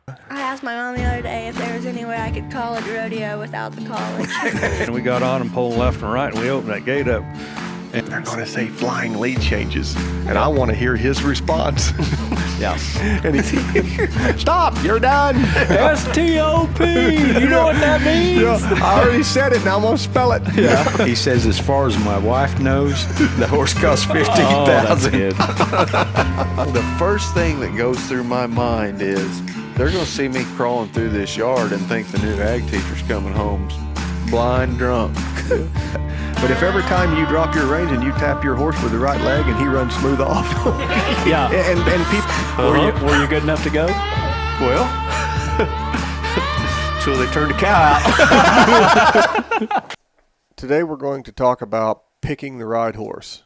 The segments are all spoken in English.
I asked my mom the other day if there was any way I could college rodeo without the college. And we got on and pulled left and right, and we opened that gate up. And they're going to say flying lead changes, and I want to hear his response. Yeah. And he's, stop, you're done. S-T-O-P. You know what that means? Yeah, I already said it, now I'm going to spell it. Yeah. He says, as far as my wife knows, the horse costs Oh, that's $15,000. good. The first thing that goes through my mind is they're going to see me crawling through this yard and think the new ag teacher's coming home blind drunk. But if every time you drop your reins and you tap your horse with the right leg and he runs smooth off, Yeah. and people, Were you good enough to go? well, so they turned the cow out. Today we're going to talk about picking the right horse.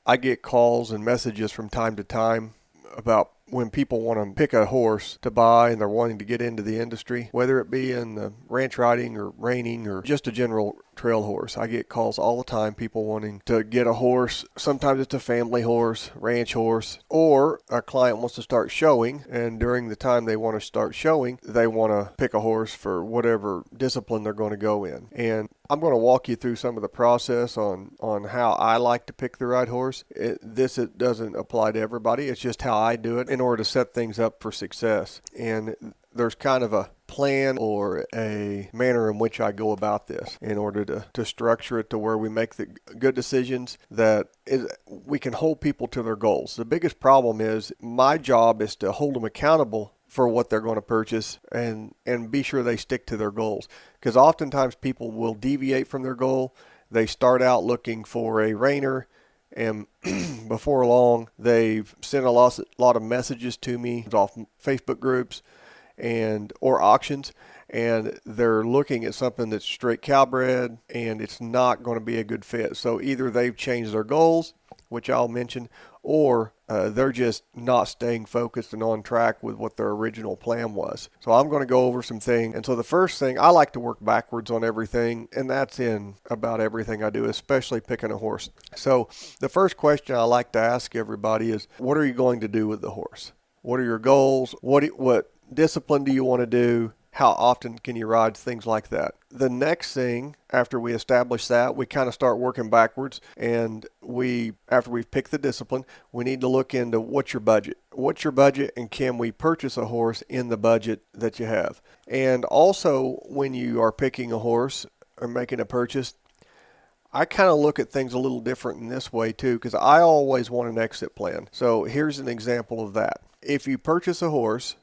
I get calls and messages from time to time about when people want to pick a horse to buy and they're wanting to get into the industry, whether it be in the ranch riding or reining or just a general trail horse. I get calls all the time, people wanting to get a horse. Sometimes it's a family horse, ranch horse, or a client wants to start showing, and during the time they want to start showing, they want to pick a horse for whatever discipline they're going to go in. And I'm going to walk you through some of the process on how I like to pick the right horse. It doesn't apply to everybody. It's just how I do it in order to set things up for success. And there's kind of a plan or a manner in which I go about this in order to structure it to where we make the good decisions that we can hold people to their goals. The biggest problem is my job is to hold them accountable for what they're going to purchase and be sure they stick to their goals. Because oftentimes people will deviate from their goal. They start out looking for a reiner, and before long they've sent a lot of messages to me off Facebook groups or auctions, and they're looking at something that's straight cowbred and it's not going to be a good fit. So either they've changed their goals, which I'll mention, or they're just not staying focused and on track with what their original plan was. So I'm going to go over some things. And so the first thing, I like to work backwards on everything, and that's in about everything I do, especially picking a horse. So the first question I like to ask everybody is, what are you going to do with the horse? What are your goals? What discipline do you want to do? How often can you ride? Things like that. The next thing, after we establish that, we kind of start working backwards, and after we've picked the discipline, we need to look into what's your budget. What's your budget, and can we purchase a horse in the budget that you have? And also, when you are picking a horse or making a purchase, I kind of look at things a little different in this way too, because I always want an exit plan. So here's an example of that. If you purchase a horse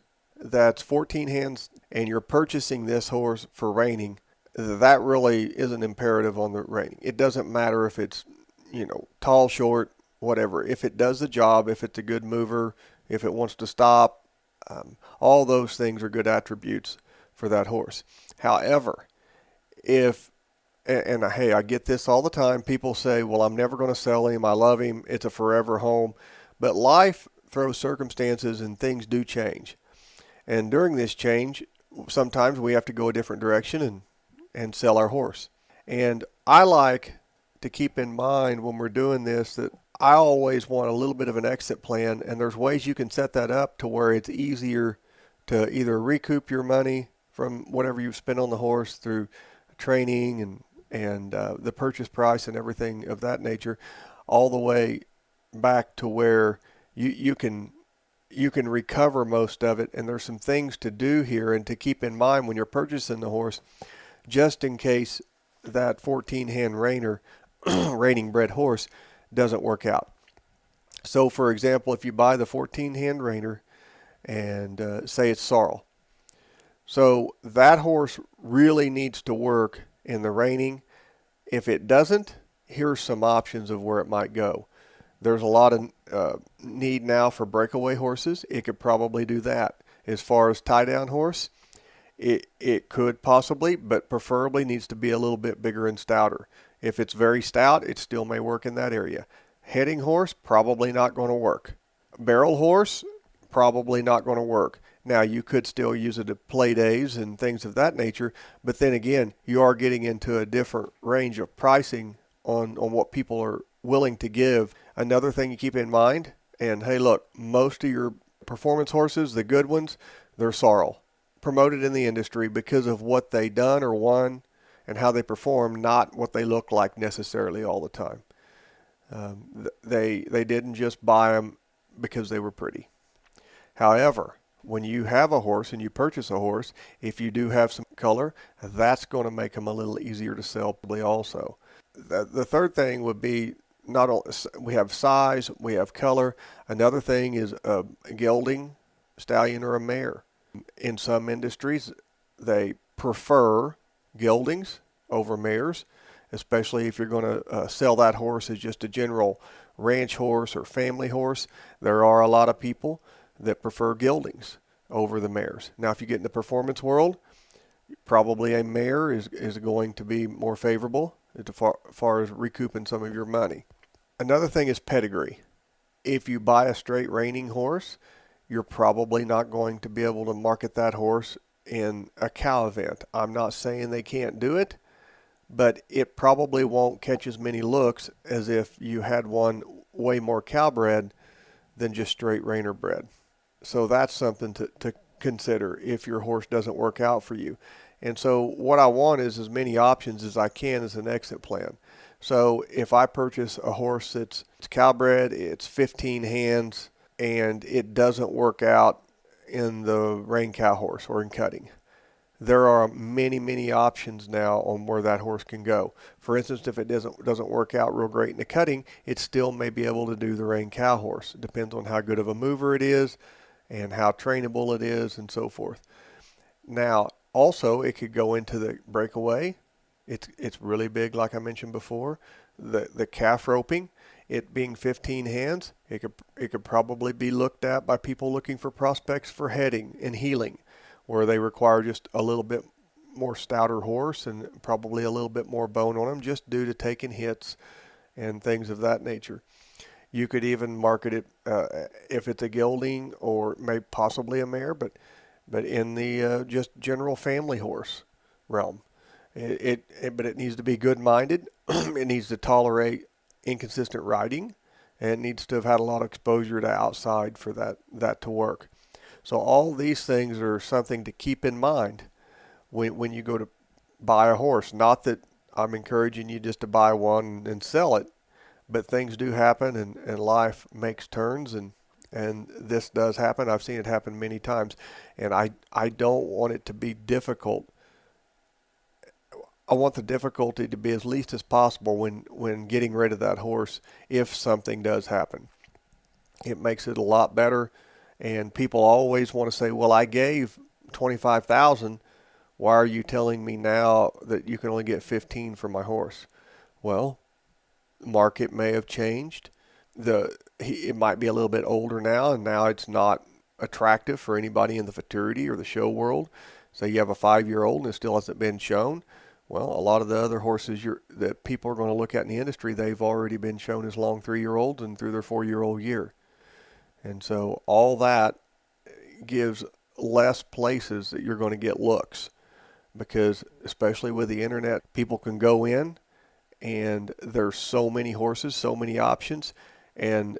that's 14 hands and you're purchasing this horse for reining, that really is an imperative on the reining. It doesn't matter if it's, tall, short, whatever. If it does the job, if it's a good mover, if it wants to stop, all those things are good attributes for that horse. However, hey, I get this all the time. People say, well, I'm never going to sell him. I love him. It's a forever home. But life throws circumstances and things do change. And during this change, sometimes we have to go a different direction and sell our horse. And I like to keep in mind when we're doing this that I always want a little bit of an exit plan, and there's ways you can set that up to where it's easier to either recoup your money from whatever you've spent on the horse through training and the purchase price and everything of that nature, all the way back to where you can recover most of it. And there's some things to do here and to keep in mind when you're purchasing the horse, just in case that 14-hand reining bred horse doesn't work out. So for example, if you buy the 14-hand reiner and say it's sorrel, so that horse really needs to work in the reining. If it doesn't, here's some options of where it might go. There's a lot of need now for breakaway horses. It could probably do that. As far as tie-down horse, it could possibly, but preferably needs to be a little bit bigger and stouter. If it's very stout, it still may work in that area. Heading horse, probably not going to work. Barrel horse, probably not going to work. Now, you could still use it at play days and things of that nature, but then again, you are getting into a different range of pricing on what people are willing to give. Another thing you keep in mind, and hey, look, most of your performance horses, the good ones, they're sorrel, promoted in the industry because of what they done or won and how they perform, not what they look like necessarily all the time. They didn't just buy them because they were pretty. However, when you have a horse and you purchase a horse, if you do have some color, that's going to make them a little easier to sell probably also. The third thing would be, not only we have size, we have color. Another thing is a gelding, stallion, or a mare. In some industries, they prefer geldings over mares, especially if you're going to sell that horse as just a general ranch horse or family horse. There are a lot of people that prefer geldings over the mares. Now, if you get in the performance world, probably a mare is going to be more favorable as far as recouping some of your money. Another thing is pedigree. If you buy a straight reining horse, you're probably not going to be able to market that horse in a cow event. I'm not saying they can't do it, but it probably won't catch as many looks as if you had one way more cow-bred than just straight reiner bred. So that's something to consider if your horse doesn't work out for you. And so what I want is as many options as I can as an exit plan. So if I purchase a horse that's cow-bred, it's 15 hands, and it doesn't work out in the rein cow horse or in cutting, there are many, many options now on where that horse can go. For instance, if it doesn't work out real great in the cutting, it still may be able to do the rein cow horse. It depends on how good of a mover it is and how trainable it is and so forth. Now, also, it could go into the breakaway. It's really big, like I mentioned before. The calf roping, it being 15 hands, it could probably be looked at by people looking for prospects for heading and heeling, where they require just a little bit more stouter horse and probably a little bit more bone on them, just due to taking hits and things of that nature. You could even market it if it's a gelding or maybe possibly a mare, but in the just general family horse realm. But it needs to be good-minded. It needs to tolerate inconsistent riding, and it needs to have had a lot of exposure to outside for that to work. So all these things are something to keep in mind when you go to buy a horse. Not that I'm encouraging you just to buy one and sell it, but things do happen, and life makes turns, and this does happen. I've seen it happen many times, and I don't want it to be difficult. I want the difficulty to be as least as possible when getting rid of that horse if something does happen. It makes it a lot better, and people always want to say, well, I gave $25,000. Why are you telling me now that you can only get 15 for my horse? Well, the market may have changed. It might be a little bit older now, and now it's not attractive for anybody in the futurity or the show world. Say you have a 5-year-old and it still hasn't been shown. Well, a lot of the other horses that people are going to look at in the industry, they've already been shown as long 3-year-olds and through their 4-year-old year. And so all that gives less places that you're going to get looks, because especially with the internet, people can go in and there's so many horses, so many options, and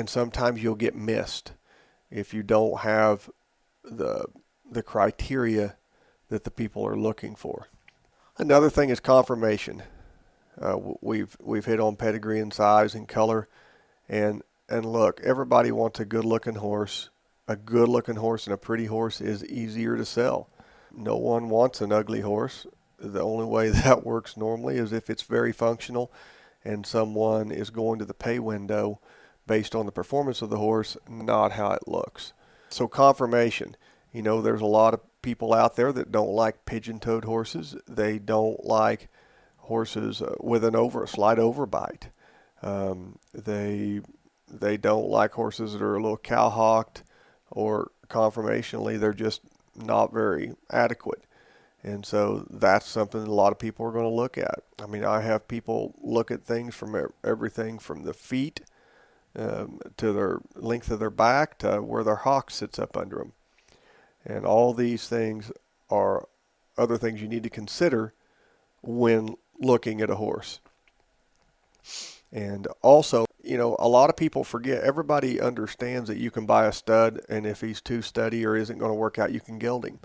sometimes you'll get missed if you don't have the criteria that the people are looking for. Another thing is conformation. We've hit on pedigree and size and color, and look, everybody wants a good-looking horse. A good-looking horse and a pretty horse is easier to sell. No one wants an ugly horse. The only way that works normally is if it's very functional and someone is going to the pay window based on the performance of the horse, not how it looks. So conformation. There's a lot of people out there that don't like pigeon-toed horses. They don't like horses with a slight overbite. They don't like horses that are a little cow-hocked, or conformationally they're just not very adequate. And so that's something a lot of people are going to look at. I mean, I have people look at things from everything from the feet to their length of their back to where their hock sits up under them. And all these things are other things you need to consider when looking at a horse. And also, A lot of people forget. Everybody understands that you can buy a stud, and if he's too stutty or isn't going to work out, you can gild him.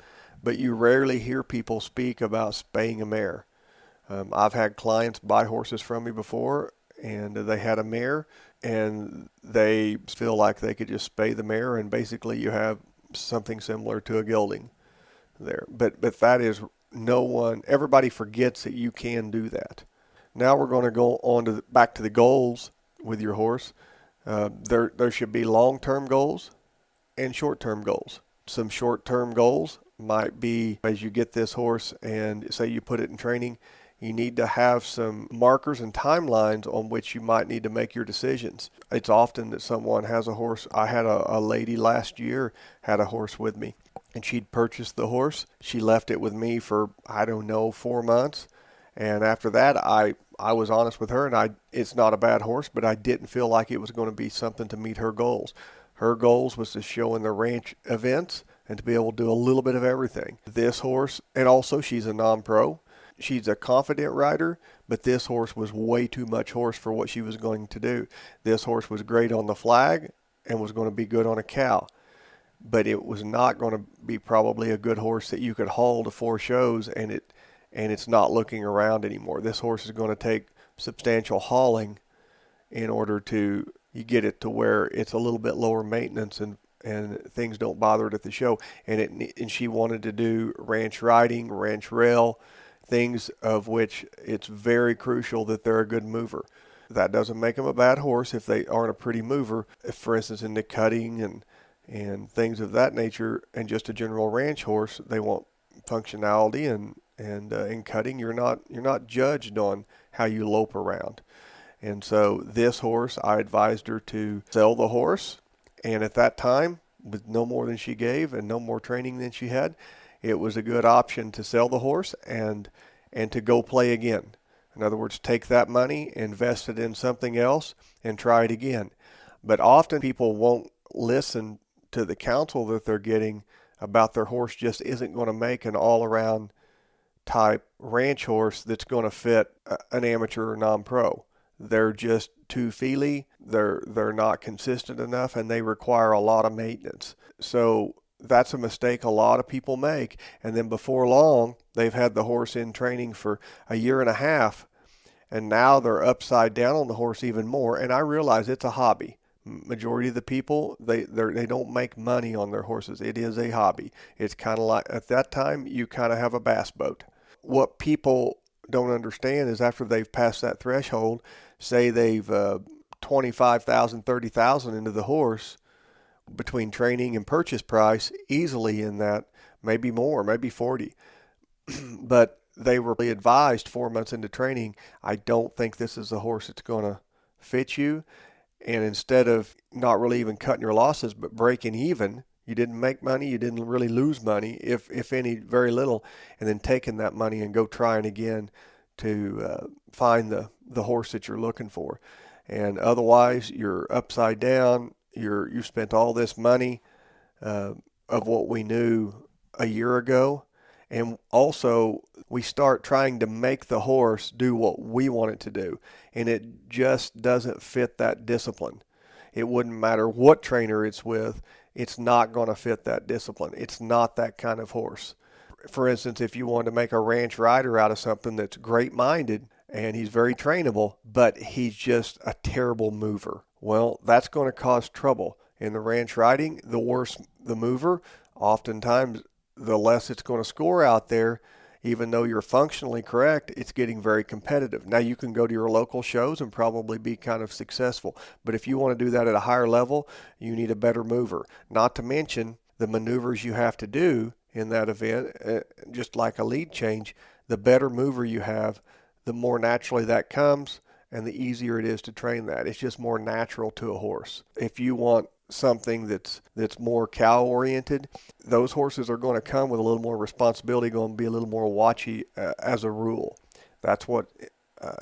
But you rarely hear people speak about spaying a mare. I've had clients buy horses from me before, and they had a mare, and they feel like they could just spay the mare, and basically you have something similar to a gilding there. But that is everybody forgets that you can do that. Now we're going to go on to back to the goals with your horse. There should be long-term goals and short-term goals. Some short-term goals might be, as you get this horse and say you put it in training, you need to have some markers and timelines on which you might need to make your decisions. It's often that someone has a horse. I had a lady last year had a horse with me, and she'd purchased the horse. She left it with me for, 4 months. And after that, I was honest with her, and it's not a bad horse, but I didn't feel like it was going to be something to meet her goals. Her goals was to show in the ranch events and to be able to do a little bit of everything. This horse, and also she's a non-pro. She's a confident rider, but this horse was way too much horse for what she was going to do. This horse was great on the flag and was going to be good on a cow, but it was not going to be probably a good horse that you could haul to 4 shows and it's not looking around anymore. This horse is going to take substantial hauling in order to get it to where it's a little bit lower maintenance and things don't bother it at the show. And she wanted to do ranch riding, ranch rail, things of which it's very crucial that they're a good mover. That doesn't make them a bad horse if they aren't a pretty mover. If, for instance, in the cutting and things of that nature, and just a general ranch horse, they want functionality and in cutting, you're not judged on how you lope around. And so this horse, I advised her to sell the horse, and at that time, with no more than she gave and no more training than she had, it was a good option to sell the horse and to go play again. In other words, take that money, invest it in something else, and try it again. But often people won't listen to the counsel that they're getting about their horse just isn't going to make an all-around type ranch horse that's going to fit an amateur or non-pro. They're just too feely, they're not consistent enough, and they require a lot of maintenance. So that's a mistake a lot of people make. And then before long, they've had the horse in training for a year and a half, and now they're upside down on the horse even more. And I realize it's a hobby. Majority of the people, they don't make money on their horses. It is a hobby. It's kind of like, at that time, you kind of have a bass boat. What people don't understand is after they've passed that threshold, say they've $25,000, $30,000 into the horse, between training and purchase price, easily in that, maybe more, maybe 40. But they were advised 4 months into training, I don't think this is a horse that's going to fit you. And instead of not really even cutting your losses, but breaking even, you didn't make money, you didn't really lose money, if any, very little, and then taking that money and go trying again to find the horse that you're looking for. And otherwise, you're upside down. You spent all this money of what we knew a year ago, and also we start trying to make the horse do what we want it to do, and it just doesn't fit that discipline. It wouldn't matter what trainer it's with, it's not going to fit that discipline. It's not that kind of horse. For instance, if you wanted to make a ranch rider out of something that's great-minded and he's very trainable, but he's just a terrible mover, well, that's going to cause trouble. In the ranch riding, the worse the mover, oftentimes the less it's going to score out there. Even though you're functionally correct, it's getting very competitive. Now, you can go to your local shows and probably be kind of successful. But if you want to do that at a higher level, you need a better mover. Not to mention the maneuvers you have to do in that event, just like a lead change. The better mover you have, the more naturally that comes, and the easier it is to train that. It's just more natural to a horse. If you want something that's more cow oriented, those horses are going to come with a little more responsibility, going to be a little more watchy as a rule. That's what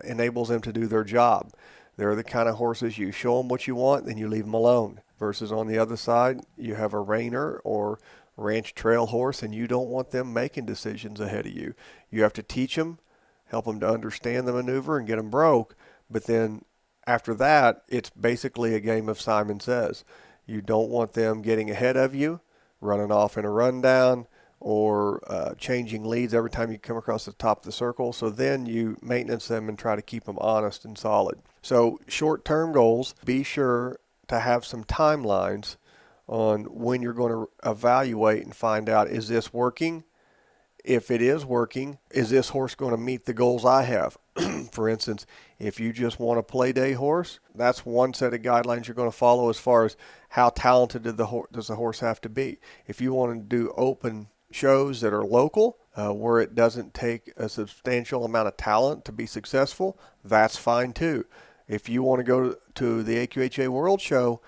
enables them to do their job. They're the kind of horses you show them what you want, then you leave them alone. Versus on the other side, you have a reiner or ranch trail horse, and you don't want them making decisions ahead of you. You have to teach them, help them to understand the maneuver and get them broke, but then After that, it's basically a game of Simon Says. You don't want them getting ahead of you, running off in a rundown, or changing leads every time you come across the top of the circle. So then you maintenance them and try to keep them honest and solid. So short-term goals, be sure to have some timelines on when you're going to evaluate and find out, is this working? If it is working, is this horse going to meet the goals I have? For instance, if you just want a play day horse, that's one set of guidelines you're going to follow as far as how talented does the horse have to be. If you want to do open shows that are local, where it doesn't take a substantial amount of talent to be successful, that's fine too. If you want to go to the AQHA World Show,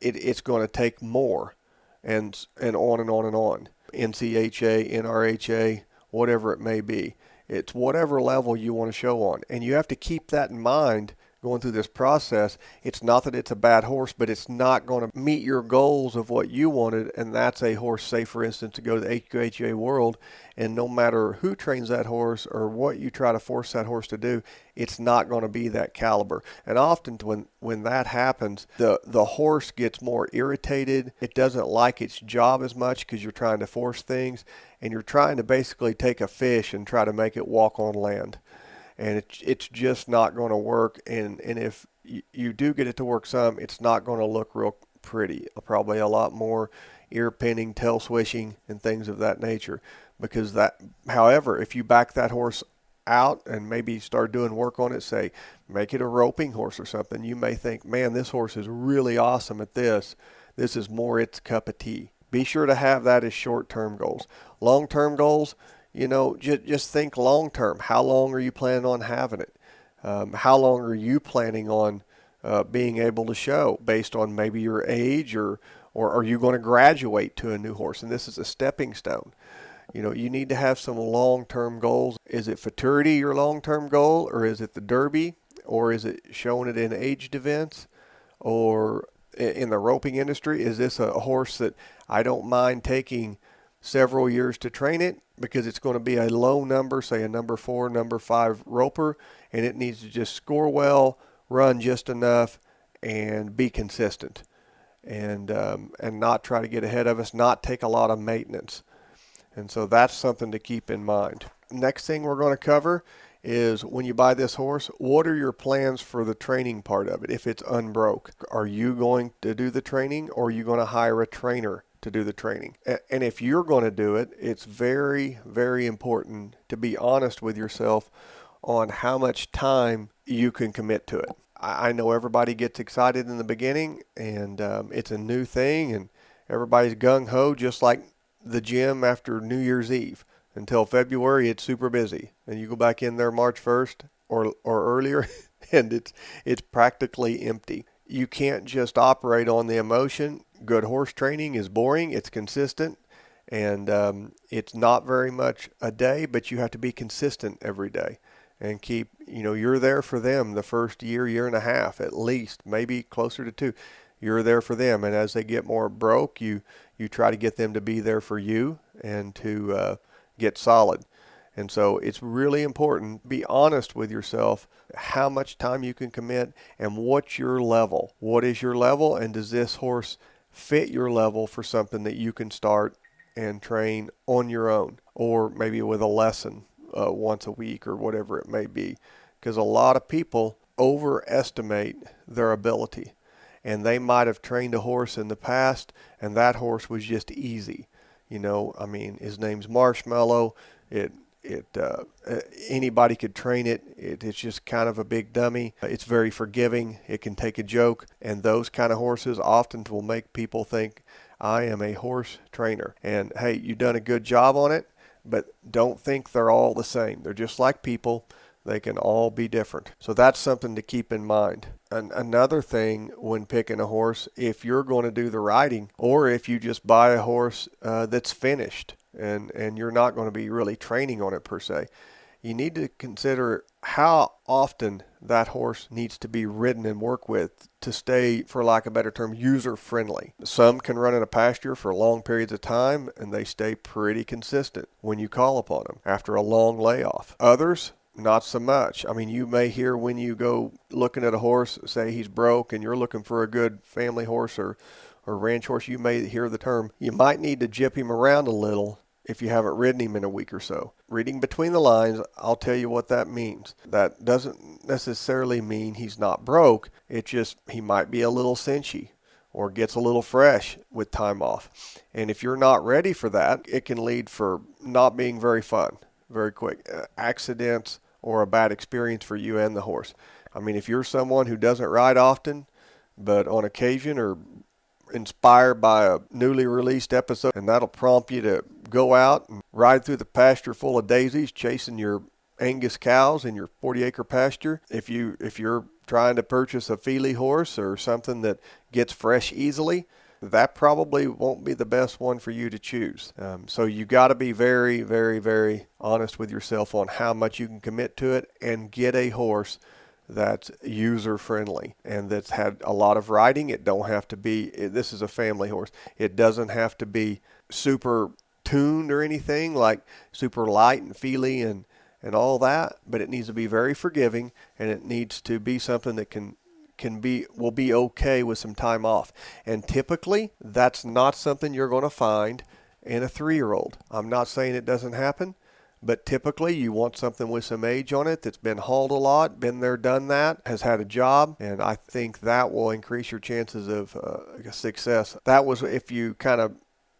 it's going to take more, and on and on and on. NCHA, NRHA, whatever it may be. It's whatever level you want to show on. And you have to keep that in mind going through this process. It's not that it's a bad horse, but it's not going to meet your goals of what you wanted, and that's a horse, say for instance, to go to the AQHA World, and no matter who trains that horse or what you try to force that horse to do, it's not going to be that caliber. And often when that happens, the horse gets more irritated. It doesn't like its job as much because you're trying to force things, and you're trying to basically take a fish and try to make it walk on land. And it's just not going to work. And if you do get it to work some, it's not going to look real pretty. Probably a lot more ear pinning, tail swishing, and things of that nature. However, if you back that horse out and maybe start doing work on it, say, make it a roping horse or something, you may think, man, this horse is really awesome at this. This is more its cup of tea. Be sure to have that as short-term goals. Long-term goals, just think long-term. How long are you planning on having it? How long are you planning on being able to show based on maybe your age, or are you going to graduate to a new horse? And this is a stepping stone. You need to have some long-term goals. Is it futurity your long-term goal, or is it the Derby, or is it showing it in aged events, or in the roping industry? Is this a horse that I don't mind taking several years to train it because it's going to be a low number, say a number 4, number 5 roper, and it needs to just score well, run just enough, and be consistent, and not try to get ahead of us, not take a lot of maintenance. And so that's something to keep in mind. Next thing we're going to cover is, when you buy this horse, what are your plans for the training part of it if it's unbroke? Are you going to do the training, or are you going to hire a trainer to do the training? And if you're going to do it, it's very, very important to be honest with yourself on how much time you can commit to it. I know everybody gets excited in the beginning, and it's a new thing, and everybody's gung-ho, just like the gym after New Year's Eve. Until February, it's super busy, and you go back in there March 1st or earlier, and it's practically empty. You can't just operate on the emotion. Good horse training is boring. It's consistent, and it's not very much a day, but you have to be consistent every day and keep, you're there for them the first year and a half at least, maybe closer to 2. You're there for them, and as they get more broke, you try to get them to be there for you and to get solid. And so it's really important, be honest with yourself, how much time you can commit and what's your level. What is your level, and does this horse fit your level for something that you can start and train on your own, or maybe with a lesson once a week or whatever it may be? Because a lot of people overestimate their ability, and they might have trained a horse in the past, and that horse was just easy. His name's Marshmallow. Anybody could train it. It's just kind of a big dummy. It's very forgiving. It can take a joke, and those kind of horses often will make people think, I am a horse trainer. And hey, you've done a good job on it, but don't think they're all the same. They're just like people. They can all be different. So that's something to keep in mind. Another thing when picking a horse, if you're going to do the riding, or if you just buy a horse that's finished and you're not going to be really training on it per se, you need to consider how often that horse needs to be ridden and worked with to stay, for lack of a better term, user-friendly. Some can run in a pasture for long periods of time, and they stay pretty consistent when you call upon them after a long layoff. Others not so much. I mean, you may hear when you go looking at a horse, say he's broke and you're looking for a good family horse or ranch horse, you may hear the term, you might need to jip him around a little if you haven't ridden him in a week or so. Reading between the lines, I'll tell you what that means. That doesn't necessarily mean he's not broke. It just, he might be a little cinchy or gets a little fresh with time off. And if you're not ready for that, it can lead for not being very fun, very quick. Accidents or a bad experience for you and the horse. I mean, if you're someone who doesn't ride often, but on occasion or inspired by a newly released episode, and that'll prompt you to go out and ride through the pasture full of daisies, chasing your Angus cows in your 40-acre pasture. If you're trying to purchase a feely horse or something that gets fresh easily, that probably won't be the best one for you to choose. So you got to be very, very, very honest with yourself on how much you can commit to it, and get a horse that's user friendly and that's had a lot of riding. It don't have to be, this is a family horse. It doesn't have to be super tuned or anything, like super light and feely and all that, but it needs to be very forgiving, and it needs to be something that will be okay with some time off. And typically that's not something you're going to find in a 3-year-old. I'm not saying it doesn't happen, but typically you want something with some age on it that's been hauled a lot, been there, done that, has had a job, and I think that will increase your chances of success. That was if you kind of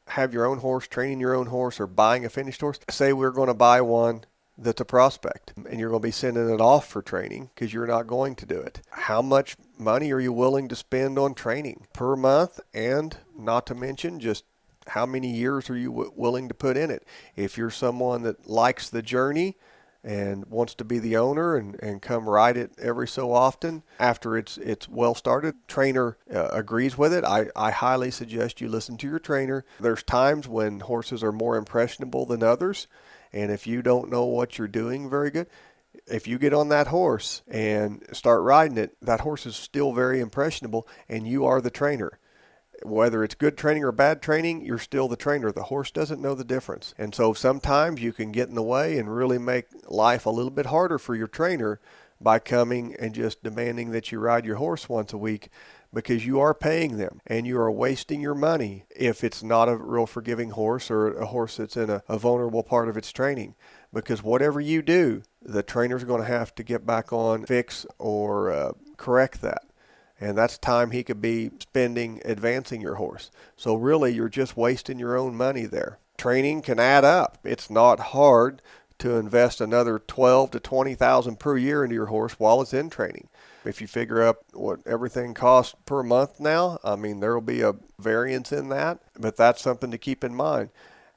have your own horse, training your own horse, or buying a finished horse. Say we're going to buy one that's a prospect, and you're going to be sending it off for training because you're not going to do it. How much money are you willing to spend on training per month? And not to mention just how many years are you willing to put in it? If you're someone that likes the journey and wants to be the owner and come ride it every so often after it's well started, trainer agrees with it, I highly suggest you listen to your trainer. There's times when horses are more impressionable than others, and if you don't know what you're doing very good, if you get on that horse and start riding it, that horse is still very impressionable, and you are the trainer. Whether it's good training or bad training, you're still the trainer. The horse doesn't know the difference. And so sometimes you can get in the way and really make life a little bit harder for your trainer by coming and just demanding that you ride your horse once a week, because you are paying them and you are wasting your money if it's not a real forgiving horse or a horse that's in a vulnerable part of its training. Because whatever you do, the trainer's going to have to get back on, fix, or correct that. And that's time he could be spending advancing your horse. So really, you're just wasting your own money there. Training can add up. It's not hard to invest another $12,000 to $20,000 per year into your horse while it's in training. If you figure up what everything costs per month now, I mean, there will be a variance in that, but that's something to keep in mind.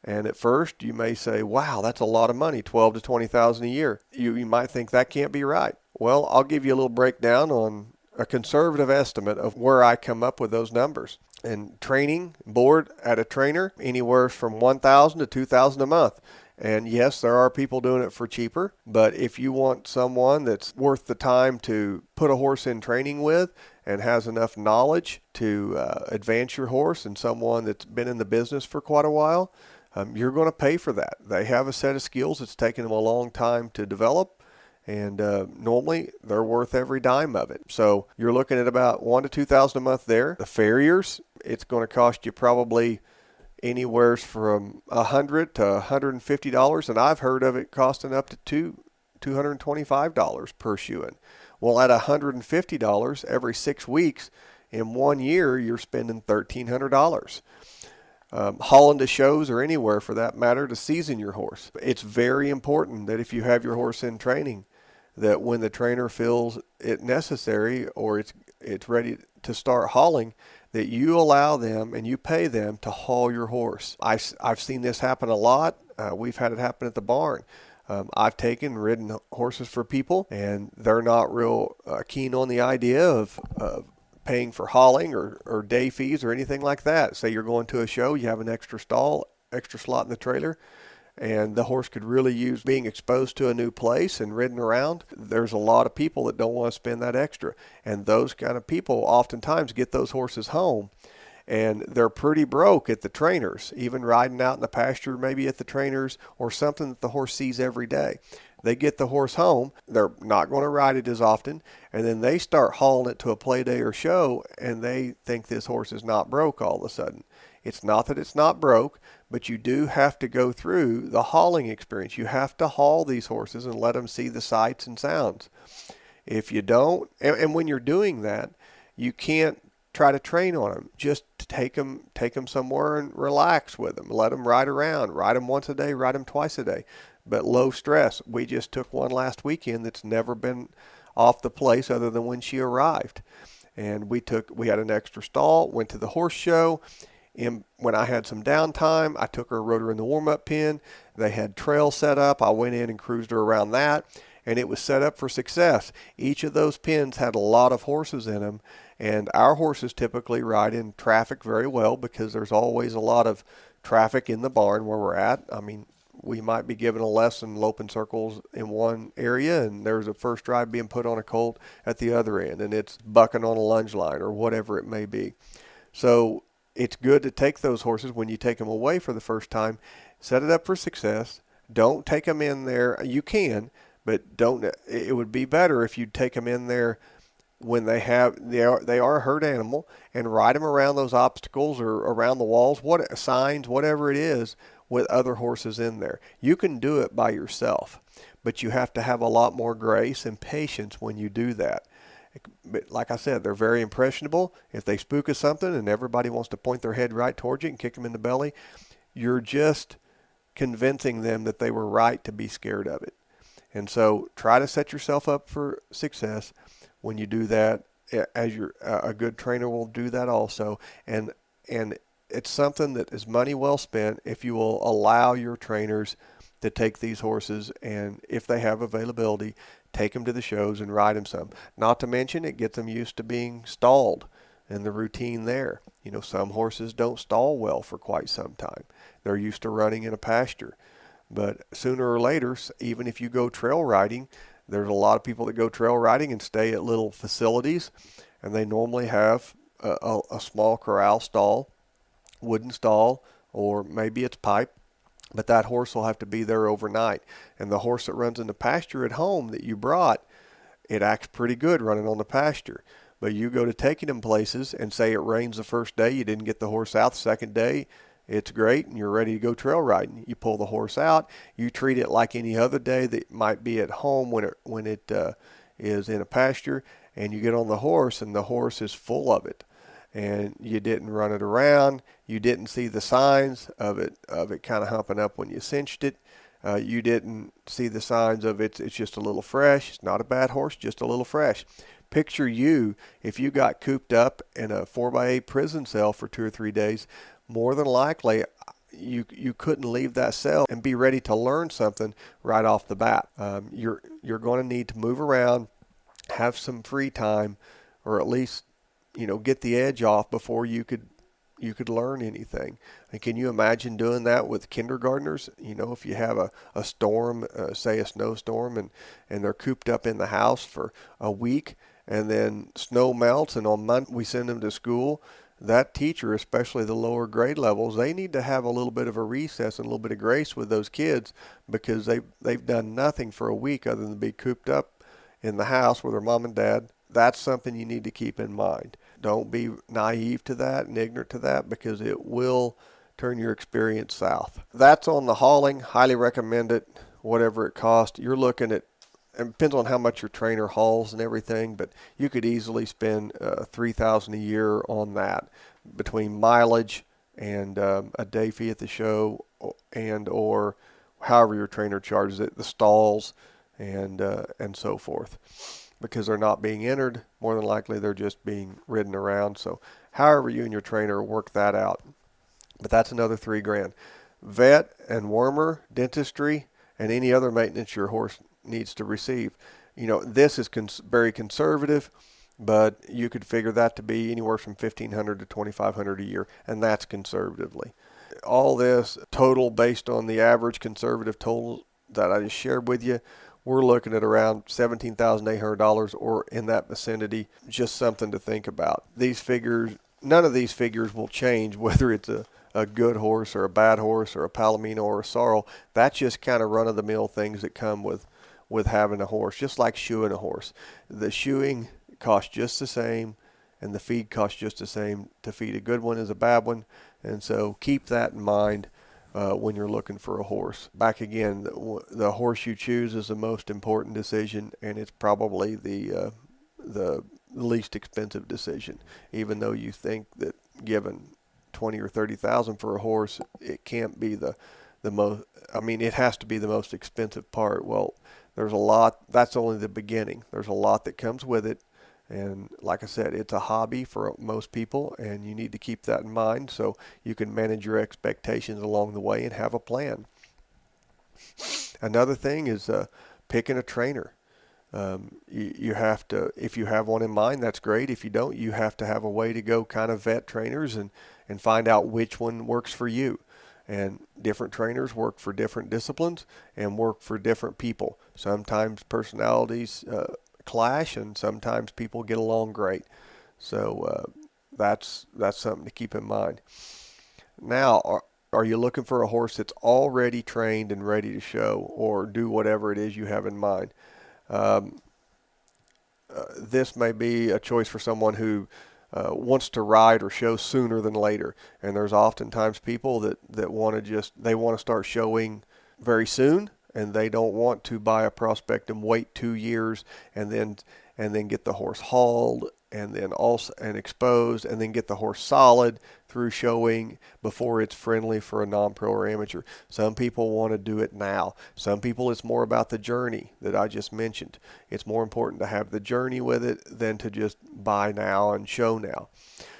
And at first, you may say, wow, that's a lot of money, $12,000 to $20,000 a year. You might think that can't be right. Well, I'll give you a little breakdown on a conservative estimate of where I come up with those numbers. And training board at a trainer, anywhere from $1,000 to $2,000 a month. And yes, there are people doing it for cheaper, but if you want someone that's worth the time to put a horse in training with and has enough knowledge to advance your horse, and someone that's been in the business for quite a while, you're going to pay for that. They have a set of skills that's taken them a long time to develop, and normally they're worth every dime of it. So you're looking at about $1,000 to $2,000 a month there. The farriers, it's going to cost you probably anywhere from $100 to $150, and I've heard of it costing up to $225 per shoe-in. Well, at $150 every 6 weeks, in 1 year, you're spending $1,300. Hauling to shows or anywhere for that matter to season your horse. It's very important that if you have your horse in training, that when the trainer feels it necessary or it's ready to start hauling, that you allow them and you pay them to haul your horse. I've seen this happen a lot. We've had it happen at the barn. I've taken and ridden horses for people, and they're not real keen on the idea of paying for hauling or day fees or anything like that. Say you're going to a show, you have an extra stall, extra slot in the trailer, and the horse could really use being exposed to a new place and ridden around. There's a lot of people that don't want to spend that extra, and those kind of people oftentimes get those horses home, And they're pretty broke at the trainers, even riding out in the pasture, maybe at the trainers, or something that the horse sees every day. They get the horse home, they're not going to ride it as often, and then they start hauling it to a play day or show, and they think this horse is not broke all of a sudden. It's not that it's not broke, but you do have to go through the hauling experience. You have to haul these horses and let them see the sights and sounds. If you don't, and when you're doing that, you can't try to train on them. Just take them somewhere and relax with them. Let them ride around. Ride them once a day, ride them twice a day. But low stress. We just took one last weekend that's never been off the place other than when she arrived. And we had an extra stall, went to the horse show. When I had some downtime, I took her, rode her in the warm-up pen. They had trail set up. I went in and cruised her around that, and it was set up for success. Each of those pens had a lot of horses in them, and our horses typically ride in traffic very well because there's always a lot of traffic in the barn where we're at. I mean, we might be giving a lesson loping circles in one area, and there's a first drive being put on a colt at the other end, and it's bucking on a lunge line or whatever it may be. So it's good to take those horses when you take them away for the first time, set it up for success. Don't take them in there. You can, but don't. It would be better if you'd take them in there when they are a herd animal, and ride them around those obstacles or around the walls, signs, whatever it is, with other horses in there. You can do it by yourself, but you have to have a lot more grace and patience when you do that. But like I said, they're very impressionable. If they spook us something and everybody wants to point their head right towards you and kick them in the belly, you're just convincing them that they were right to be scared of it. And so try to set yourself up for success when you do that. As a good trainer will do that also. And it's something that is money well spent if you will allow your trainers to take these horses, and if they have availability, take them to the shows and ride them some. Not to mention, it gets them used to being stalled and the routine there. You know, some horses don't stall well for quite some time. They're used to running in a pasture. But sooner or later, even if you go trail riding, there's a lot of people that go trail riding and stay at little facilities, and they normally have a small corral stall, wooden stall, or maybe it's pipe. But that horse will have to be there overnight. And the horse that runs in the pasture at home that you brought, it acts pretty good running on the pasture. But you go to taking them places and say it rains the first day, you didn't get the horse out the second day, it's great, and you're ready to go trail riding. You pull the horse out, you treat it like any other day that might be at home when it is in a pasture, and you get on the horse and the horse is full of it. And you didn't run it around. You didn't see the signs of it kind of humping up when you cinched it. You didn't see the signs of it's just a little fresh. It's not a bad horse, just a little fresh. Picture you, if you got cooped up in a 4x8 prison cell for 2 or 3 days, more than likely you couldn't leave that cell and be ready to learn something right off the bat. You're going to need to move around, have some free time, or at least get the edge off before you could learn anything. And can you imagine doing that with kindergartners? If you have a storm, say a snowstorm, and they're cooped up in the house for a week, and then snow melts, and on Monday we send them to school. That teacher, especially the lower grade levels, they need to have a little bit of a recess and a little bit of grace with those kids, because they've done nothing for a week other than be cooped up in the house with their mom and dad. That's something you need to keep in mind. Don't be naive to that and ignorant to that, because it will turn your experience south. That's on the hauling. Highly recommend it, whatever it costs. You're looking at, it depends on how much your trainer hauls and everything, but you could easily spend $3,000 a year on that, between mileage and a day fee at the show, and or however your trainer charges it, the stalls, and so forth. Because they're not being entered, more than likely they're just being ridden around. So however you and your trainer work that out. But that's another $3,000. Vet and wormer, dentistry, and any other maintenance your horse needs to receive. This is very conservative, but you could figure that to be anywhere from $1,500 to $2,500 a year, and that's conservatively. All this total based on the average conservative total that I just shared with you, we're looking at around $17,800 or in that vicinity. Just something to think about. These figures none of these figures will change whether it's a good horse or a bad horse or a Palomino or a Sorrel. That's just kind of run-of-the-mill things that come with having a horse, just like shoeing a horse. The shoeing costs just the same, and the feed costs just the same to feed a good one as a bad one. And so keep that in mind when you're looking for a horse. Back again, the horse you choose is the most important decision, and it's probably the least expensive decision. Even though you think that given 20 or 30,000 for a horse, it can't be the most. I mean, it has to be the most expensive part. Well, there's a lot. That's only the beginning. There's a lot that comes with it. And like I said, it's a hobby for most people, and you need to keep that in mind so you can manage your expectations along the way and have a plan. Another thing is picking a trainer. You have to, if you have one in mind, that's great. If you don't, you have to have a way to go kind of vet trainers and find out which one works for you. And different trainers work for different disciplines and work for different people. Sometimes personalities clash, and sometimes people get along great. So that's something to keep in mind. Now, are you looking for a horse that's already trained and ready to show or do whatever it is you have in mind? This may be a choice for someone who wants to ride or show sooner than later. And there's oftentimes people that want to start showing very soon, and they don't want to buy a prospect and wait 2 years and then get the horse hauled and then also exposed and then get the horse solid through showing before it's friendly for a non-pro or amateur. Some people want to do it now. Some people, it's more about the journey that I just mentioned. It's more important to have the journey with it than to just buy now and show now.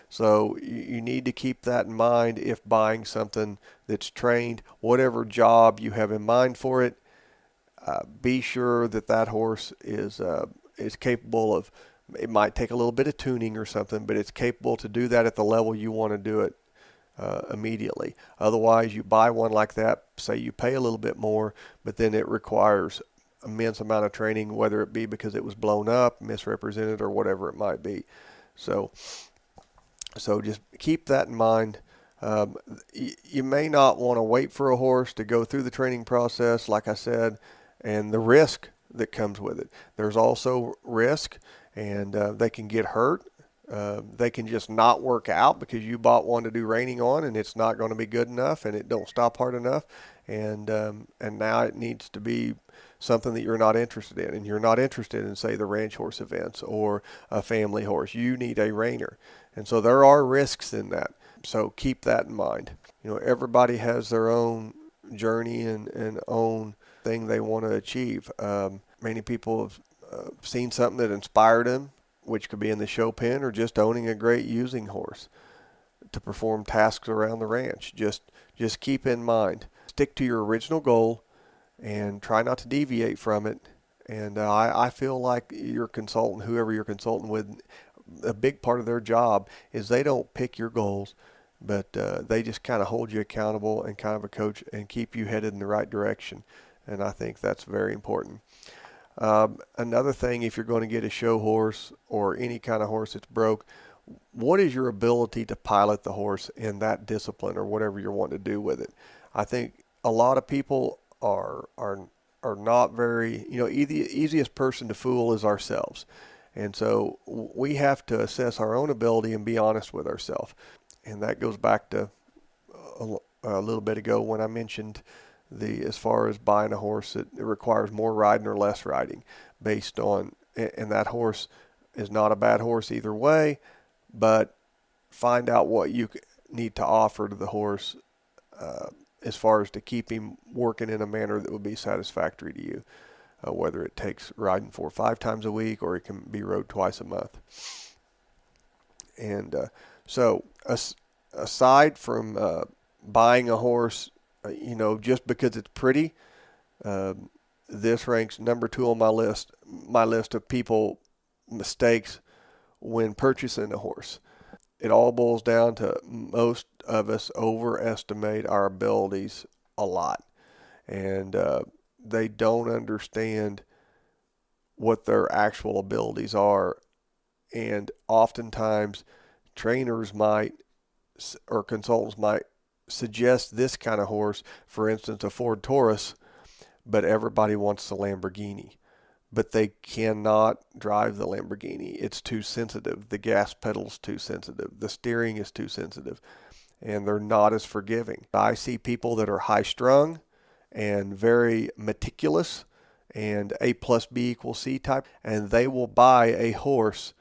So you need to keep that in mind if buying something that's trained. Whatever job you have in mind for it, be sure that horse is capable of. It might take a little bit of tuning or something, but it's capable to do that at the level you want to do it immediately. Otherwise, you buy one like that, say you pay a little bit more, but then it requires immense amount of training, whether it be because it was blown up, misrepresented, or whatever it might be. So just keep that in mind. You may not want to wait for a horse to go through the training process, like I said, and the risk that comes with it. There's also risk, and they can get hurt. They can just not work out because you bought one to do reining on, and it's not going to be good enough, and it don't stop hard enough, and now it needs to be something that you're not interested in, and you're not interested in, say, the ranch horse events or a family horse. You need a reiner, and so there are risks in that. So keep that in mind. Everybody has their own journey and own thing they want to achieve. Many people have seen something that inspired them, which could be in the show pen or just owning a great using horse to perform tasks around the ranch. Just keep in mind, stick to your original goal and try not to deviate from it. And I feel like your consultant, whoever you're consulting with, a big part of their job is they don't pick your goals, but they just kind of hold you accountable and kind of a coach and keep you headed in the right direction. And I think that's very important. Another thing, if you're going to get a show horse or any kind of horse that's broke, what is your ability to pilot the horse in that discipline or whatever you're wanting to do with it? I think a lot of people are not very, the easiest person to fool is ourselves. And so we have to assess our own ability and be honest with ourselves. And that goes back to a little bit ago when I mentioned as far as buying a horse, it requires more riding or less riding based on, and that horse is not a bad horse either way, but find out what you need to offer to the horse as far as to keep him working in a manner that would be satisfactory to you, whether it takes riding 4 or 5 times a week or it can be rode twice a month. And so aside from buying a horse, just because it's pretty, this ranks number 2 on my list of people mistakes when purchasing a horse. It all boils down to most of us overestimate our abilities a lot, and they don't understand what their actual abilities are, and oftentimes trainers might or consultants might suggest this kind of horse, for instance, a Ford Taurus, but everybody wants the Lamborghini. But they cannot drive the Lamborghini. It's too sensitive. The gas pedal's too sensitive. The steering is too sensitive. And they're not as forgiving. I see people that are high-strung and very meticulous and A plus B equals C type, and they will buy a horse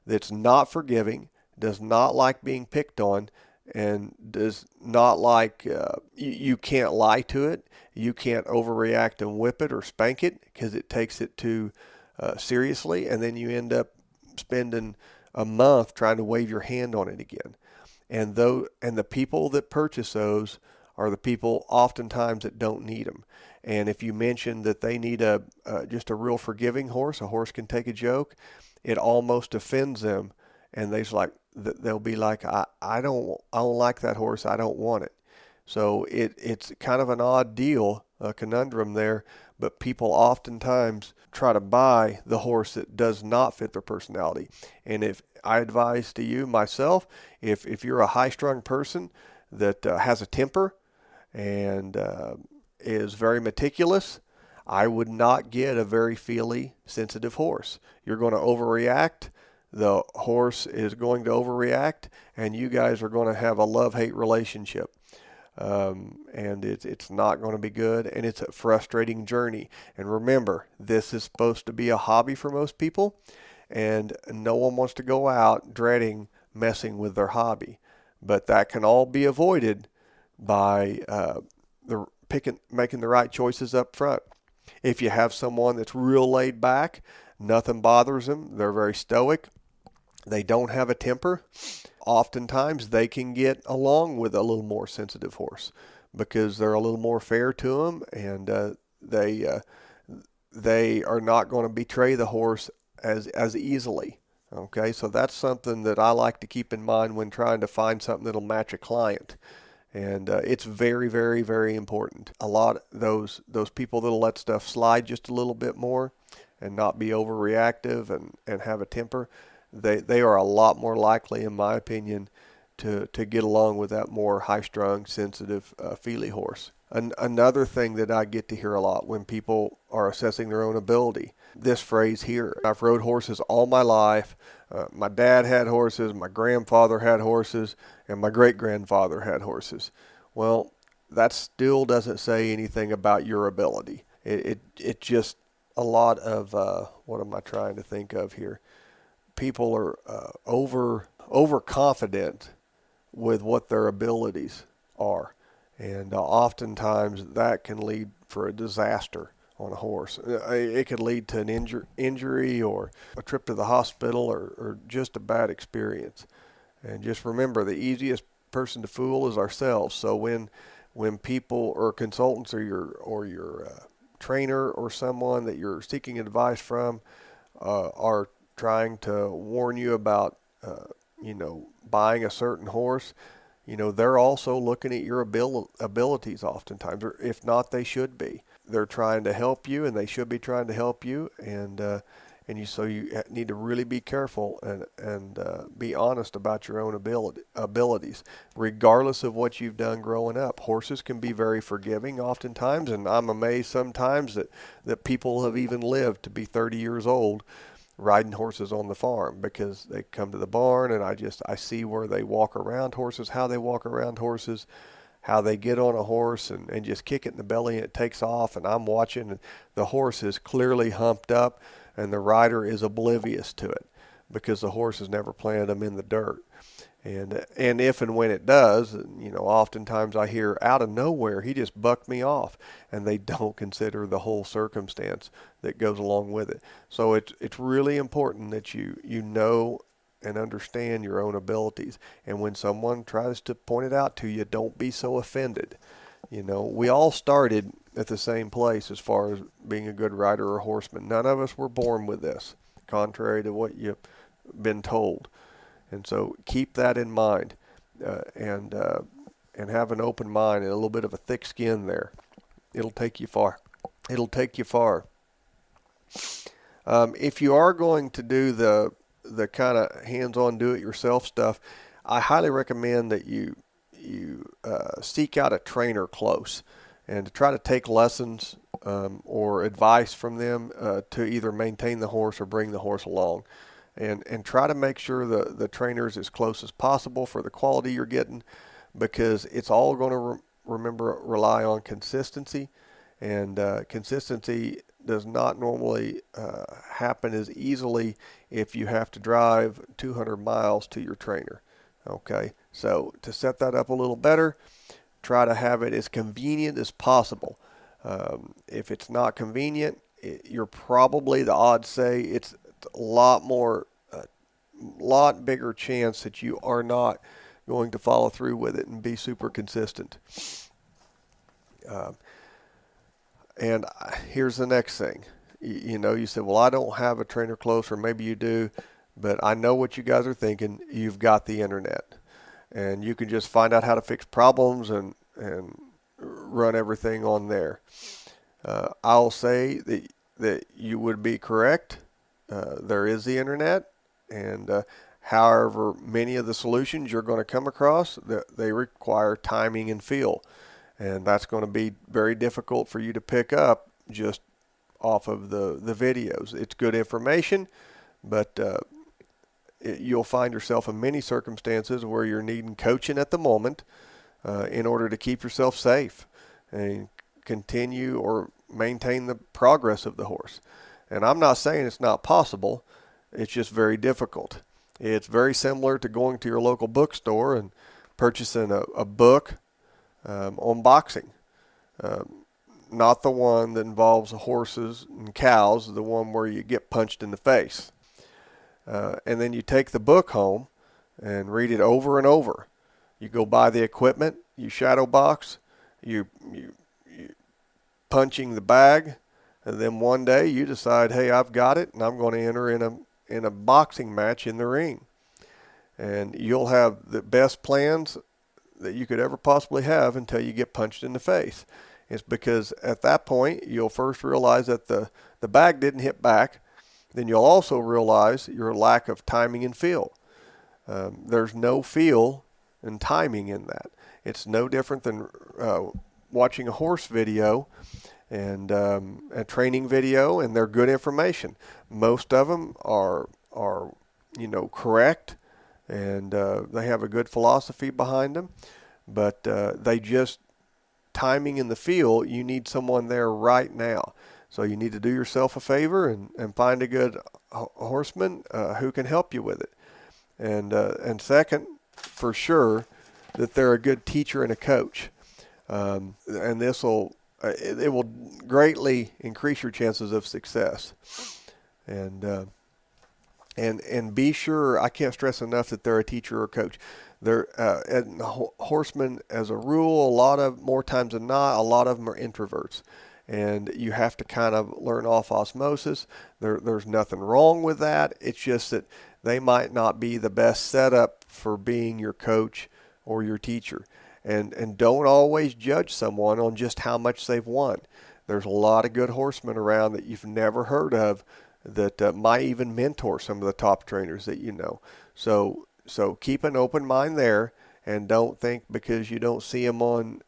that's not forgiving, does not like being picked on, and does not like, you can't lie to it. You can't overreact and whip it or spank it because it takes it too seriously, and then you end up spending a month trying to wave your hand on it again. And the people that purchase those are the people oftentimes that don't need them. And if you mention that they need just a real forgiving horse, a horse can take a joke, it almost offends them, and they'll be like, I don't like that horse. I don't want it. So it's kind of an odd deal, a conundrum there, but people oftentimes try to buy the horse that does not fit their personality. And if I advise to you myself, if you're a high-strung person that has a temper and is very meticulous, I would not get a very feely, sensitive horse. You're going to overreact. The horse is going to overreact, and you guys are going to have a love-hate relationship. And it's not going to be good, and it's a frustrating journey. And remember, this is supposed to be a hobby for most people, and no one wants to go out dreading messing with their hobby. But that can all be avoided by making the right choices up front. If you have someone that's real laid back, nothing bothers them, they're very stoic, they don't have a temper, oftentimes they can get along with a little more sensitive horse because they're a little more fair to them, and they are not going to betray the horse as easily. Okay, so that's something that I like to keep in mind when trying to find something that'll match a client. And it's very, very, very important. A lot of those people that'll let stuff slide just a little bit more and not be overreactive and have a temper, they are a lot more likely, in my opinion, to get along with that more high-strung, sensitive, feely horse. Another thing that I get to hear a lot when people are assessing their own ability, this phrase here: I've rode horses all my life. My dad had horses, my grandfather had horses, and my great-grandfather had horses. Well, that still doesn't say anything about your ability. It just, a lot of, what am I trying to think of here? People are overconfident with what their abilities are. And oftentimes that can lead for a disaster on a horse. It could lead to an injury or a trip to the hospital or just a bad experience. And just remember, the easiest person to fool is ourselves. So when people or consultants or your trainer or someone that you're seeking advice from are trying to warn you about buying a certain horse, they're also looking at your abilities oftentimes, or if not, they should be. They're trying to help you, and they should be trying to help you, so you need to really be careful and be honest about your own abilities, regardless of what you've done growing up. Horses can be very forgiving oftentimes, and I'm amazed sometimes that people have even lived to be 30 years old riding horses on the farm, because they come to the barn and I see where they walk around horses, how they walk around horses, how they get on a horse and just kick it in the belly and it takes off, and I'm watching, and the horse is clearly humped up and the rider is oblivious to it because the horse has never planted them in the dirt. And if and when it does, oftentimes I hear out of nowhere, he just bucked me off, and they don't consider the whole circumstance that goes along with it. So it's really important that you know and understand your own abilities. And when someone tries to point it out to you, don't be so offended. We all started at the same place as far as being a good rider or horseman. None of us were born with this, contrary to what you've been told. And so keep that in mind, and have an open mind and a little bit of a thick skin there. It'll take you far. It'll take you far. If you are going to do the kind of hands-on do-it-yourself stuff, I highly recommend that you seek out a trainer close and to try to take lessons or advice from them to either maintain the horse or bring the horse along. And try to make sure the trainer is as close as possible for the quality you're getting, because it's all going to rely on consistency. And consistency does not normally happen as easily if you have to drive 200 miles to your trainer. Okay, so to set that up a little better, try to have it as convenient as possible. If it's not convenient, you're probably, the odds say, it's a lot bigger chance that you are not going to follow through with it and be super consistent. And here's the next thing. You said, well, I don't have a trainer close, or maybe you do, but I know what you guys are thinking. You've got the internet, and you can just find out how to fix problems and run everything on there. I'll say that you would be correct. There is the internet, and however many of the solutions you're going to come across, they require timing and feel. And that's going to be very difficult for you to pick up just off of the videos. It's good information, but you'll find yourself in many circumstances where you're needing coaching at the moment in order to keep yourself safe and continue or maintain the progress of the horse. And I'm not saying it's not possible. It's just very difficult. It's very similar to going to your local bookstore and purchasing a book on boxing. Not the one that involves horses and cows, the one where you get punched in the face. And then you take the book home and read it over and over. You go buy the equipment, you shadow box, you punching the bag, and then one day you decide, hey, I've got it, and I'm going to enter in a boxing match in the ring. And you'll have the best plans that you could ever possibly have until you get punched in the face. It's because at that point, you'll first realize that the bag didn't hit back. Then you'll also realize your lack of timing and feel. There's no feel and timing in that. It's no different than watching a horse video and a training video, and they're good information. Most of them are correct, and they have a good philosophy behind them, but they just, timing in the feel, you need someone there right now. So you need to do yourself a favor and find a good horseman who can help you with it. And second, for sure, that they're a good teacher and a coach. And this will greatly increase your chances of success. And be sure, I can't stress enough that they're a teacher or coach. They're and horsemen, as a rule, more times than not, a lot of them are introverts. And you have to kind of learn off osmosis. There's nothing wrong with that. It's just that they might not be the best setup for being your coach or your teacher. And don't always judge someone on just how much they've won. There's a lot of good horsemen around that you've never heard of that might even mentor some of the top trainers that you know. So keep an open mind there, and don't think because you don't see them on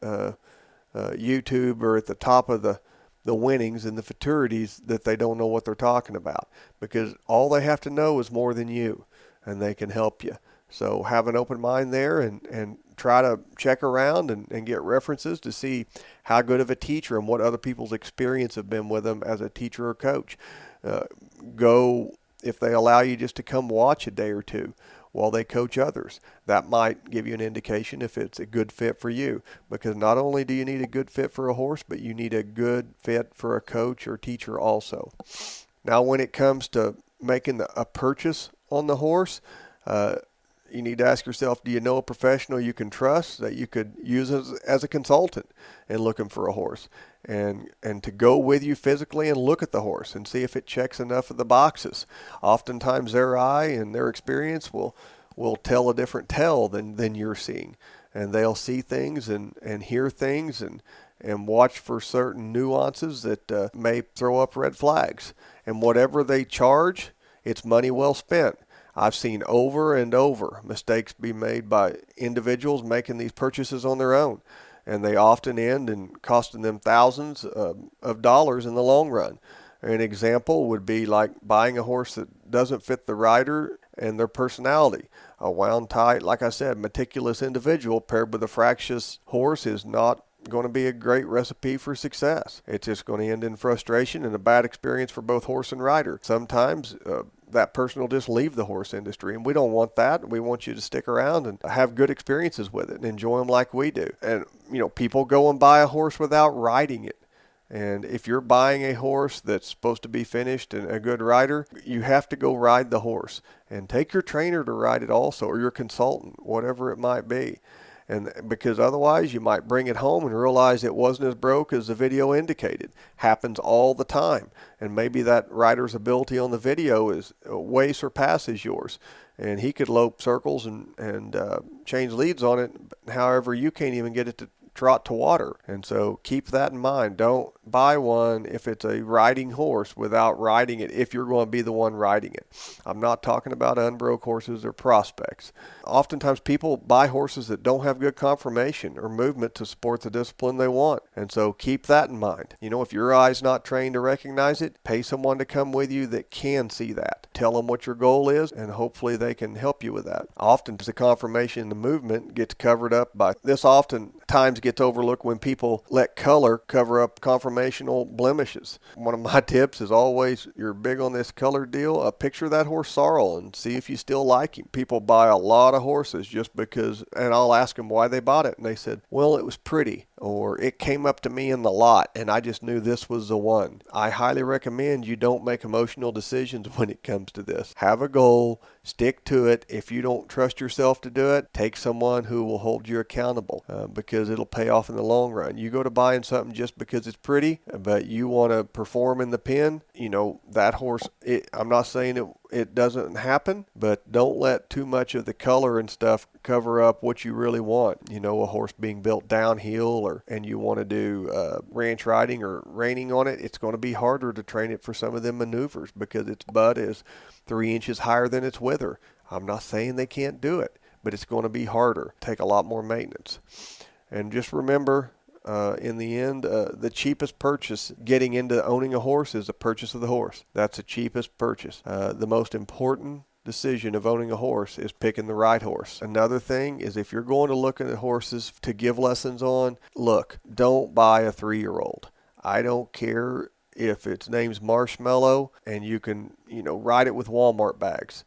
YouTube or at the top of the winnings and the futurities that they don't know what they're talking about, because all they have to know is more than you, and they can help you. So have an open mind there, and try to check around and get references to see how good of a teacher and what other people's experience have been with them as a teacher or coach. Go, if they allow you just to come watch a day or two while they coach others. That might give you an indication if it's a good fit for you, because not only do you need a good fit for a horse, but you need a good fit for a coach or teacher also. Now, when it comes to making a purchase on the horse, you need to ask yourself, do you know a professional you can trust that you could use as a consultant in looking for a horse, and to go with you physically and look at the horse and see if it checks enough of the boxes? Oftentimes their eye and their experience will tell a different tale than you're seeing, and they'll see things and hear things and watch for certain nuances that may throw up red flags. And whatever they charge, it's money well spent. I've seen over and over mistakes be made by individuals making these purchases on their own, and they often end in costing them thousands of dollars in the long run. An example would be like buying a horse that doesn't fit the rider and their personality. A wound tight, like I said, meticulous individual paired with a fractious horse is not going to be a great recipe for success. It's just going to end in frustration and a bad experience for both horse and rider. Sometimes that person will just leave the horse industry, and we don't want that. We want you to stick around and have good experiences with it and enjoy them like we do. And, people go and buy a horse without riding it. And if you're buying a horse that's supposed to be finished and a good rider, you have to go ride the horse and take your trainer to ride it also, or your consultant, whatever it might be. And because otherwise you might bring it home and realize it wasn't as broke as the video indicated. Happens all the time. And maybe that rider's ability on the video is way surpasses yours. And he could lope circles and change leads on it. However, you can't even get it to trot to water. And so keep that in mind. Don't buy one if it's a riding horse without riding it, if you're going to be the one riding it. I'm not talking about unbroke horses or prospects. Oftentimes people buy horses that don't have good conformation or movement to support the discipline they want. And so keep that in mind. If your eye's not trained to recognize it, pay someone to come with you that can see that. Tell them what your goal is, and hopefully they can help you with that. Often the conformation and the movement gets covered up by this. Oftentimes gets overlooked when people let color cover up conformational blemishes. One of my tips is always, you're big on this color deal, picture that horse sorrel and see if you still like him. People buy a lot of horses just because, and I'll ask them why they bought it, and they said, well, it was pretty, or it came up to me in the lot and I just knew this was the one. I highly recommend you don't make emotional decisions when it comes to this. Have a goal, stick to it. If you don't trust yourself to do it, take someone who will hold you accountable because it'll pay off in the long run. You go to buying something just because it's pretty, but you want to perform in the pen, that horse, I'm not saying it doesn't happen, but don't let too much of the color and stuff cover up what you really want. A horse being built downhill and you want to do ranch riding or reining on it, it's going to be harder to train it for some of them maneuvers because its butt is 3 inches higher than its wither. I'm not saying they can't do it, but it's going to be harder, take a lot more maintenance. And just remember, in the end, the cheapest purchase getting into owning a horse is the purchase of the horse. That's the cheapest purchase. The most important decision of owning a horse is picking the right horse. Another thing is, if you're going to look at horses to give lessons on, don't buy a 3-year-old. I don't care if its name's Marshmallow and you can, ride it with Walmart bags.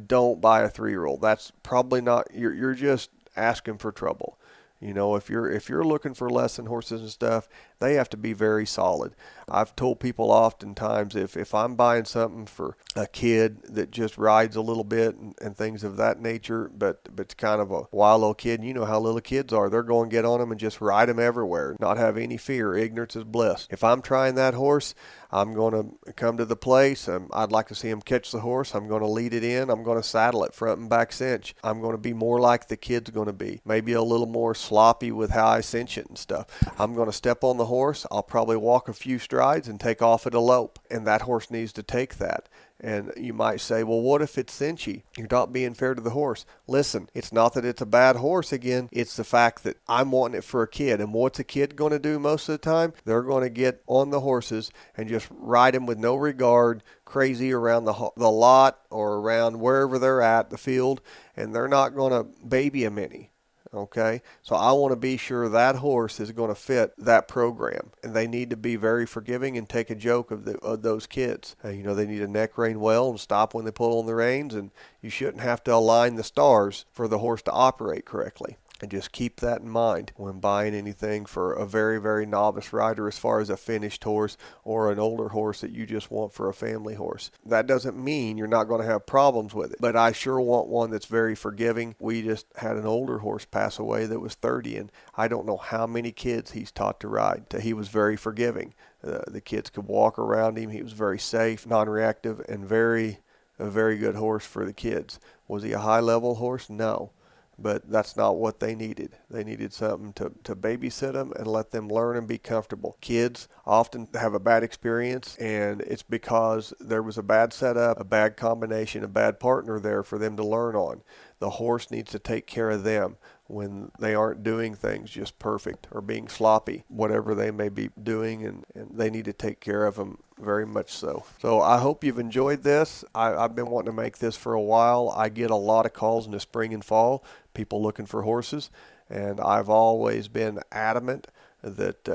Don't buy a 3-year-old. That's probably not, you're just asking for trouble. If you're looking for lesson horses and stuff, they have to be very solid. I've told people oftentimes if I'm buying something for a kid that just rides a little bit and things of that nature, but it's kind of a wild little kid, and you know how little kids are. They're going to get on them and just ride them everywhere, not have any fear. Ignorance is bliss. If I'm trying that horse, I'm going to come to the place. I'd like to see him catch the horse. I'm going to lead it in. I'm going to saddle it front and back cinch. I'm going to be more like the kid's going to be. Maybe a little more sloppy with how I cinch it and stuff. I'm going to step on the horse. I'll probably walk a few strides and take off at a lope. And that horse needs to take that. And you might say, well, what if it's cinchy? You're not being fair to the horse. Listen, it's not that it's a bad horse again. It's the fact that I'm wanting it for a kid. And what's a kid going to do most of the time? They're going to get on the horses and just ride them with no regard, crazy around the lot or around wherever they're at, the field, and they're not going to baby them any. Okay, so I want to be sure that horse is going to fit that program, and they need to be very forgiving and take a joke of those kids. They need to neck rein well and stop when they pull on the reins, and you shouldn't have to align the stars for the horse to operate correctly. And just keep that in mind when buying anything for a very, very novice rider as far as a finished horse or an older horse that you just want for a family horse. That doesn't mean you're not going to have problems with it, but I sure want one that's very forgiving. We just had an older horse pass away that was 30, and I don't know how many kids he's taught to ride. He was very forgiving. The kids could walk around him. He was very safe, non-reactive, and a very good horse for the kids. Was he a high-level horse? No. but that's not what they needed. They needed something to babysit them and let them learn and be comfortable. Kids often have a bad experience, and it's because there was a bad setup, a bad combination, a bad partner there for them to learn on. The horse needs to take care of them when they aren't doing things just perfect or being sloppy, whatever they may be doing, and they need to take care of them very much so. So I hope you've enjoyed this. I've been wanting to make this for a while. I get a lot of calls in the spring and fall, people looking for horses, and I've always been adamant that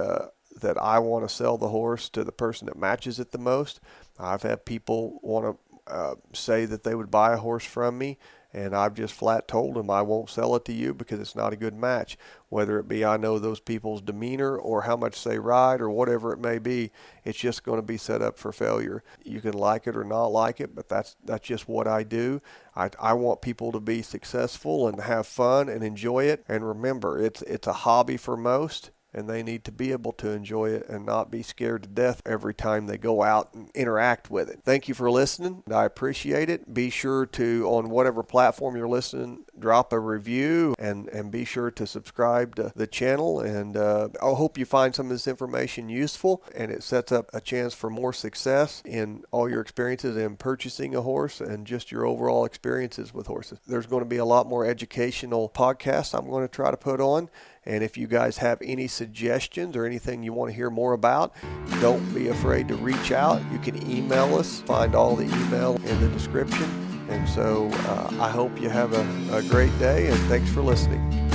I want to sell the horse to the person that matches it the most. I've had people want to say that they would buy a horse from me, and I've just flat told them I won't sell it to you because it's not a good match. Whether it be I know those people's demeanor or how much they ride or whatever it may be, it's just going to be set up for failure. You can like it or not like it, but that's just what I do. I want people to be successful and have fun and enjoy it. And remember, it's a hobby for most, and they need to be able to enjoy it and not be scared to death every time they go out and interact with it. Thank you for listening. I appreciate it. Be sure to, on whatever platform you're listening, drop a review and be sure to subscribe to the channel. And I hope you find some of this information useful, and it sets up a chance for more success in all your experiences in purchasing a horse and just your overall experiences with horses. There's going to be a lot more educational podcasts I'm going to try to put on. And if you guys have any suggestions or anything you want to hear more about, don't be afraid to reach out. You can email us. Find all the email in the description. And so I hope you have a great day, and thanks for listening.